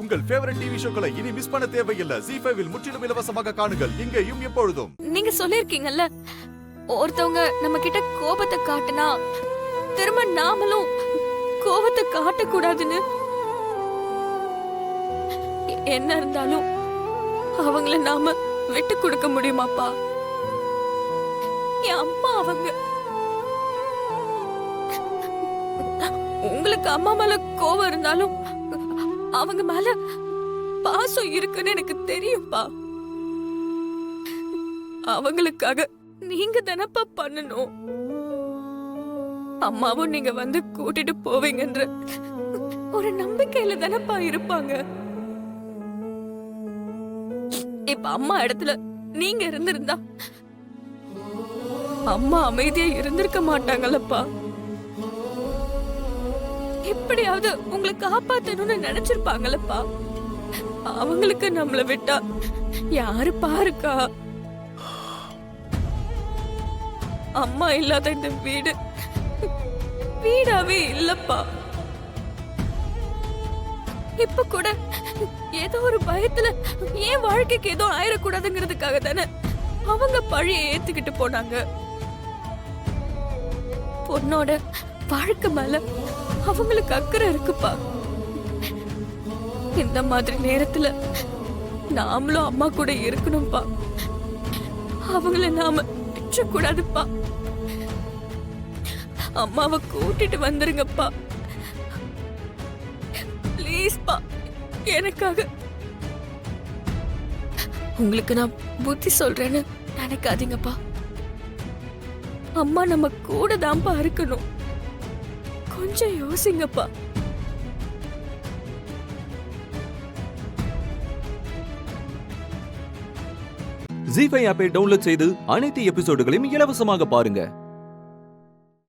உங்கள் favourite TV ஷோக்களை இனி miss பண்ண தேவையில்லை. ZEE5 இல் முற்றிலும் இலவசமாக காணுங்கள், இங்கேயும் எப்பொழுதும். நீங்க சொல்லிருக்கீங்கல்ல, ஒருத்தவங்க நம்ம கிட்ட கோபத்தை காட்டினா திரும்ப நாமளும் கோபத்தை காட்டக்கூடாதுன்னு. என்ன இருந்தாலும் அவங்கள நாம விட்டு கொடுக்க முடியுமாப்பா? என் அம்மா அவங்க. உங்களுக்கு அம்மா மேல கோபம் இருந்தாலும் அவங்க மேல பாசம் இருக்குன்னு எனக்கு தெரியும்பா. அவங்களுக்காக நீங்க தானப்பா பண்ணணும். அம்மாவும் நீங்க வந்து கூட்டிட்டு போவீங்கன்ற ஒரு நம்பிக்கையில தானப்பா இருப்பாங்க. இப்ப அம்மா இடத்துல நீங்க இருந்திருந்தா அம்மா அமைதியா இருந்திருக்க மாட்டாங்கல்லப்பா. எப்படியாவது உங்களை காப்பாத்தணும்னு நினைச்சிருப்பாங்கல்லப்பா. அவங்களுக்கு நம்மள விட்டா யாரு பாருக்கா? அம்மா இல்லாத இந்த வீடு வீடாவே இல்லப்பா. இப்ப கூட ஏதோ ஒரு பயத்துல ஏன் வாழ்க்கைக்கு ஏதோ ஆயிடக்கூடாதுங்கிறதுக்காக தானே அவங்க பழிய ஏத்துக்கிட்டு போனாங்க. பொண்ணோட வாழ்க்கை மேல அவங்களுக்கு அக்கறை இருக்குப்பா. இந்த மாதிரி நேரத்துல நாமளும் அம்மா கூட இருக்கணும்பா. அவங்கள நாம விட்டுறக்கூடாதுப்பா. அம்மாவை கூட்டிட்டு வந்துருங்கப்பா ப்ளீஸ்பா. எனக்காக. உங்களுக்கு நான் புத்தி சொல்றேன்னு நினைக்காதீங்கப்பா. அம்மா நம்ம கூட தான்ப்பா இருக்கணும். கொஞ்சம் யோசிங்கப்பா. ZEE5 ஆப்பை டவுன்லோட் செய்து அனைத்து எபிசோடுகளையும் இலவசமாக பாருங்க.